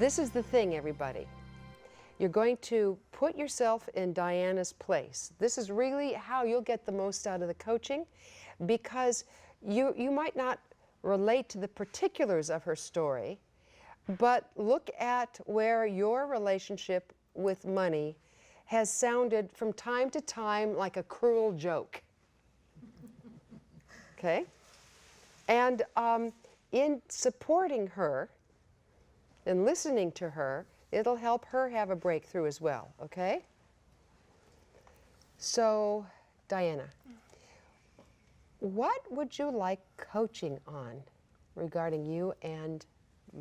This is the thing, everybody. You're going to put yourself in Diana's place. This is really how you'll get the most out of the coaching, because you might not relate to the particulars of her story, but look at where your relationship with money has sounded from time to time like a cruel joke. Okay? And in supporting her and listening to her, it'll help her have a breakthrough as well, okay? So, Diana, what would you like coaching on regarding you and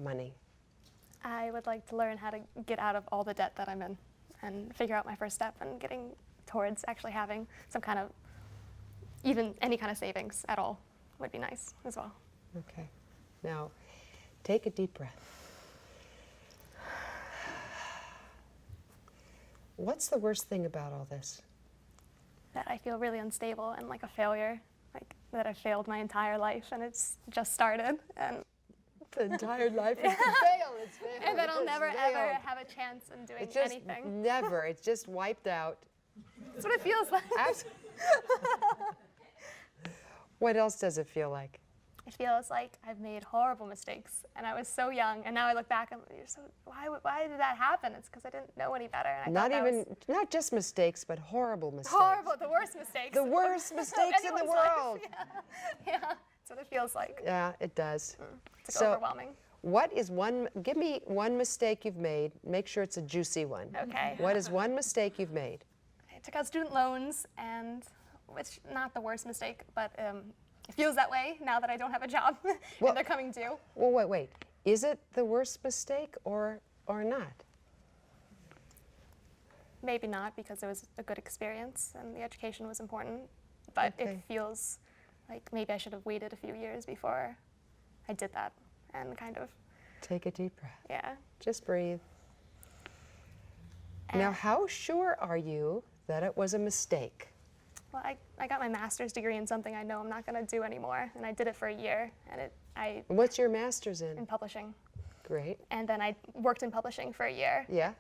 money? I would like to learn how to get out of all the debt that I'm in and figure out my first step and getting towards actually having some kind of, even any kind of savings at all would be nice as well. Okay. Now, take a deep breath. What's the worst thing about all this? That I feel really unstable and like a failure, like that I failed my entire life and it's just started. And the entire life is failed. It's failed. And that I'll never ever have a chance in doing anything. Never. It's just wiped out. That's what it feels like. What else does it feel like? It feels like I've made horrible mistakes, and I was so young, and now I look back and why did that happen? It's because I didn't know any better. And Not just mistakes, but horrible mistakes. Horrible, the worst mistakes. The worst mistakes in the world. Yeah, that's what it feels like. Yeah, it does. It's like overwhelming. What is give me one mistake you've made. Make sure it's a juicy one. Okay. What is one mistake you've made? I took out student loans, and which not the worst mistake, but it feels that way now that I don't have a job and they're coming due. Well, wait. Is it the worst mistake or not? Maybe not, because it was a good experience and the education was important. But it feels like maybe I should have waited a few years before I did that and kind of... Take a deep breath. Yeah. Just breathe. Now, how sure are you that it was a mistake? Well, I got my master's degree in something I know I'm not going to do anymore, and I did it for a year, and What's your master's in? In publishing. Great. And then I worked in publishing for a year. Yeah.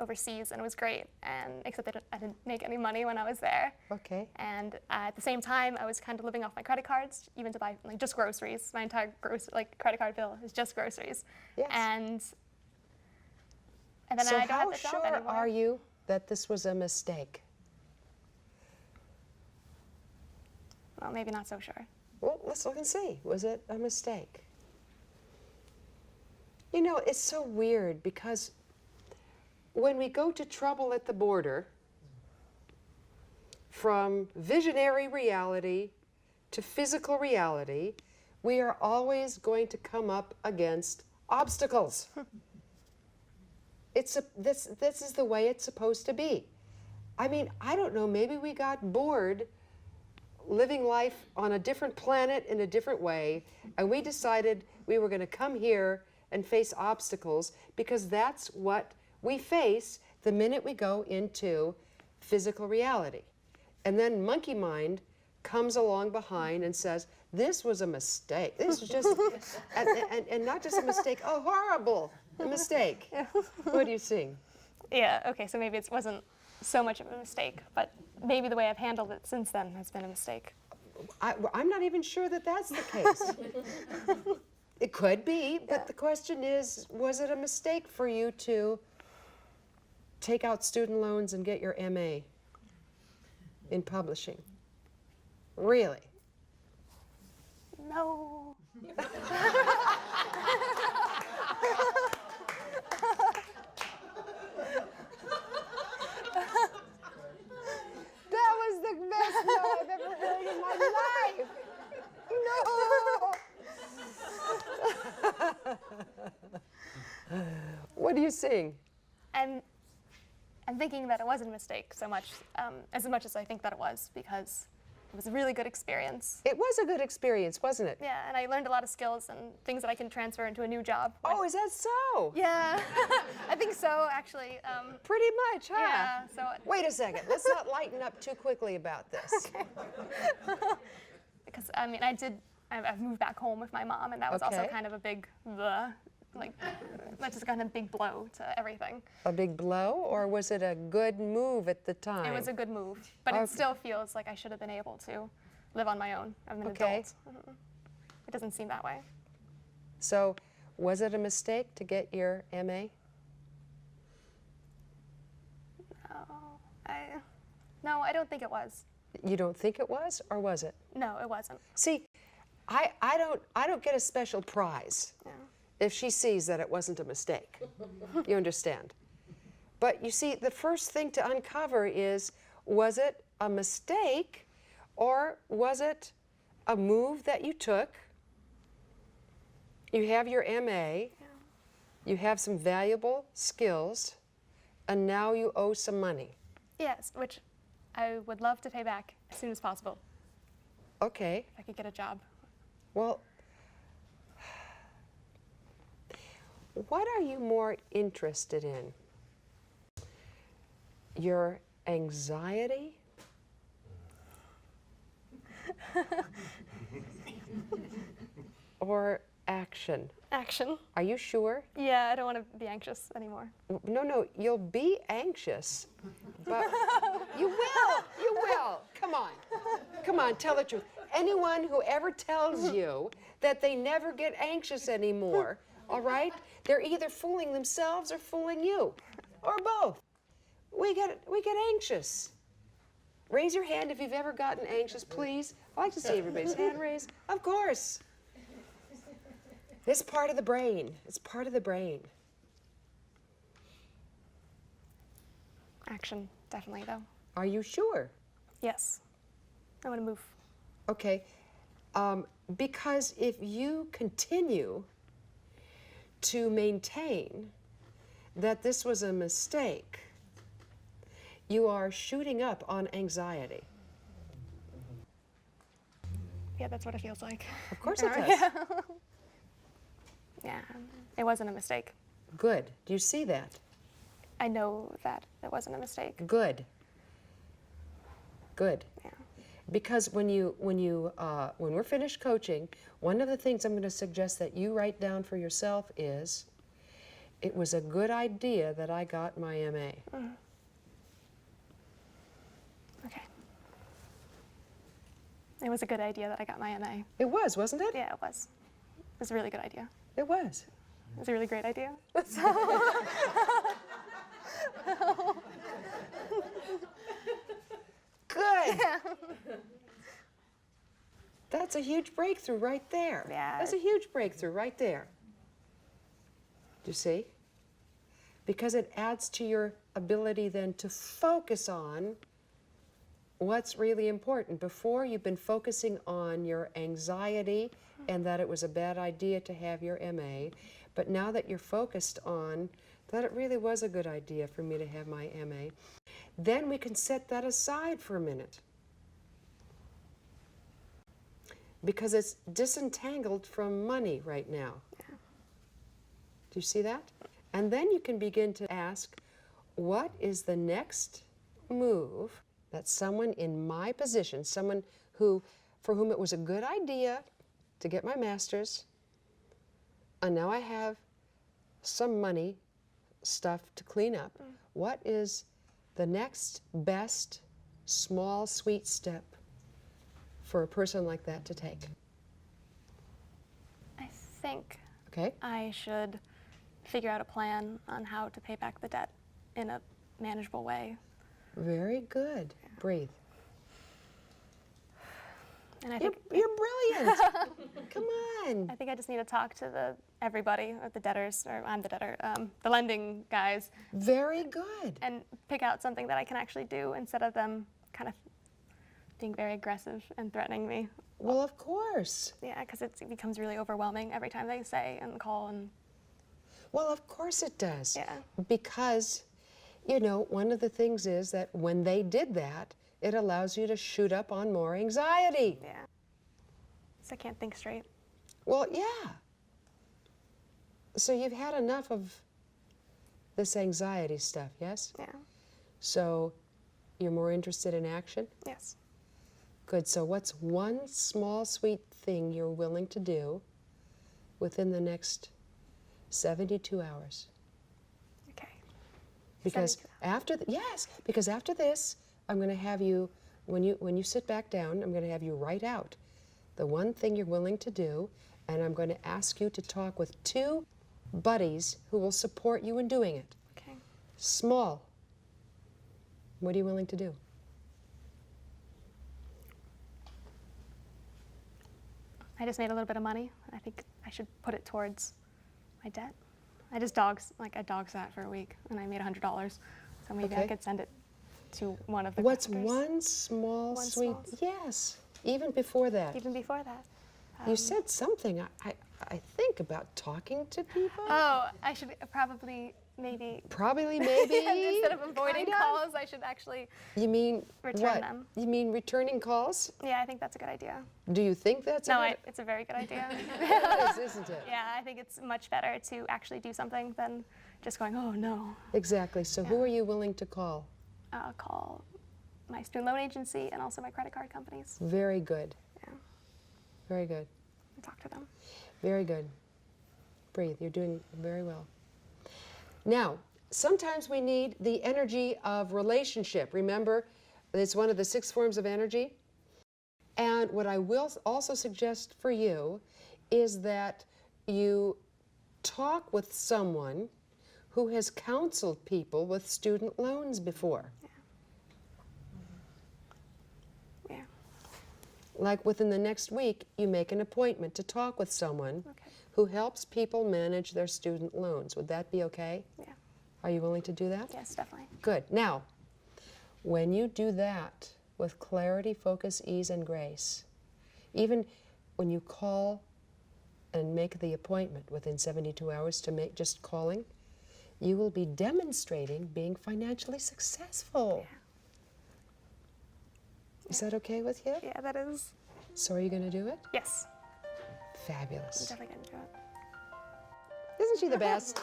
Overseas, and it was great, and except that I didn't make any money when I was there. Okay. And at the same time, I was kind of living off my credit cards, even to buy like just groceries. My entire credit card bill is just groceries. Yes. And then so I don't have the job anymore. how sure are you that this was a mistake? Well, maybe not so sure. Well, let's look and see. Was it a mistake? You know, it's so weird because when we go to trouble at the border, from visionary reality to physical reality, we are always going to come up against obstacles. This is the way it's supposed to be. I mean, I don't know, maybe we got bored living life on a different planet in a different way, and we decided we were going to come here and face obstacles because that's what we face the minute we go into physical reality. And then monkey mind comes along behind and says, this was a mistake. This was just, and not just a mistake, a horrible mistake. What do you think? Yeah, okay, so maybe it wasn't so much of a mistake, but maybe the way I've handled it since then has been a mistake. I'm not even sure that that's the case. It could be, but the question is, was it a mistake for you to take out student loans and get your MA in publishing? Really? No. That was the best no I've ever heard in my life. No. What are you seeing? I'm thinking that it wasn't a mistake so much, as much as I think that it was, because it was a really good experience. It was a good experience, wasn't it? Yeah, and I learned a lot of skills and things that I can transfer into a new job. Oh, is that so? Yeah, I think so, actually. Pretty much, huh? Yeah, so... Wait a second, let's not lighten up too quickly about this. Okay. Because, I mean, I've moved back home with my mom, and that was also kind of a big Like, that just got a big blow to everything. A big blow, or was it a good move at the time? It was a good move, but Okay. it still feels like I should have been able to live on my own as an Okay. adult. It doesn't seem that way. So, was it a mistake to get your MA? No, I don't think it was. You don't think it was, or was it? No, it wasn't. See, I don't get a special prize Yeah. if she sees that it wasn't a mistake. You understand? But you see, the first thing to uncover is, was it a mistake, or was it a move that you took? You have your MA, you have some valuable skills, and now you owe some money. Yes, which I would love to pay back as soon as possible Okay, if I could get a job. well, what are you more interested in? Your anxiety? Or action? Action. Are you sure? Yeah, I don't want to be anxious anymore. No, you'll be anxious, but you will. You will. Come on, tell the truth. Anyone who ever tells you that they never get anxious anymore, all right? They're either fooling themselves or fooling you, or both. We get anxious. Raise your hand if you've ever gotten anxious, please. I'd like to see everybody's hand raised. Of course. It's part of the brain. It's part of the brain. Action, definitely, though. Are you sure? Yes. I want to move. Okay. Because if you continue to maintain that this was a mistake, you are shooting up on anxiety. Yeah, that's what it feels like. Of course it does. Yeah, it wasn't a mistake. Good. Do you see that? I know that it wasn't a mistake. Good. Good. Yeah. Because when we're finished coaching, one of the things I'm going to suggest that you write down for yourself is, it was a good idea that I got my MA. Okay. It was a good idea that I got my MA. It was, wasn't it? Yeah, it was. It was a really good idea. It was. It was a really great idea. Good. That's a huge breakthrough right there. Yeah. That's a huge breakthrough right there. Do you see? Because it adds to your ability then to focus on what's really important. Before, you've been focusing on your anxiety and that it was a bad idea to have your MA. But now that you're focused on that it really was a good idea for me to have my MA, then we can set that aside for a minute. Because it's disentangled from money right now. Yeah. Do you see that? And then you can begin to ask, what is the next move that someone in my position, someone for whom it was a good idea to get my master's, and now I have some money, stuff to clean up. What is the next best small, sweet step for a person like that to take? I think Okay? I should figure out a plan on how to pay back the debt in a manageable way. Very good. Breathe. And I You're, think you're brilliant. Come on. I think I just need to talk to everybody, or the debtors, or I'm the debtor, the lending guys, Very good. and pick out something that I can actually do instead of them kind of being very aggressive and threatening me. Well, of course. Yeah, because it becomes really overwhelming every time they say and call and Well, of course it does. yeah. Because, you know, one of the things is that when they did that, it allows you to shoot up on more anxiety. Yeah. So I can't think straight. Well, yeah. So you've had enough of this anxiety stuff, yes? Yeah. So you're more interested in action? Yes. Good. So what's one small, sweet thing you're willing to do within the next 72 hours. Okay. Because 72 after yes, because after this, I'm going to have you when you sit back down, I'm going to have you write out the one thing you're willing to do, and I'm going to ask you to talk with 2 buddies who will support you in doing it. Okay. Small. What are you willing to do? I just made a little bit of money. I think I should put it towards my debt. I just dog sat for a week, and I made $100. So maybe I Okay. could send it to one of the What's creditors. one small One sweet? small- Yes, even before that. Even before that. You said something, I think, about talking to people. Oh, I should probably maybe Probably, maybe. instead of avoiding kind of? calls, I should actually. You mean Return what? them. You mean returning calls? Yeah, I think that's a good idea. Do you think that's No, a good? it's a very good idea. It is, isn't it? Yeah, I think it's much better to actually do something than just going, oh no. Exactly. So who Yeah. are you willing to call? Call my student loan agency and also my credit card companies. Very good. Yeah, Very good. and talk to them. Very good. Breathe. You're doing very well. Now, sometimes we need the energy of relationship. Remember, it's one of the 6 forms of energy. And what I will also suggest for you is that you talk with someone who has counseled people with student loans before. Yeah. Like within the next week, you make an appointment to talk with someone Okay. who helps people manage their student loans. Would that be okay? Yeah. Are you willing to do that? Yes, definitely. Good. Now, when you do that with clarity, focus, ease, and grace, even when you call and make the appointment within 72 hours to make just calling, you will be demonstrating being financially successful. Is that okay with you? Yeah, that is. So are you going to do it? Yes, I'm Fabulous. definitely gonna do it. Isn't she the best?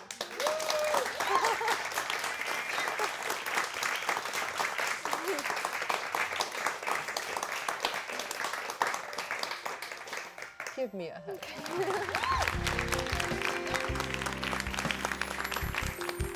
Give me a hug.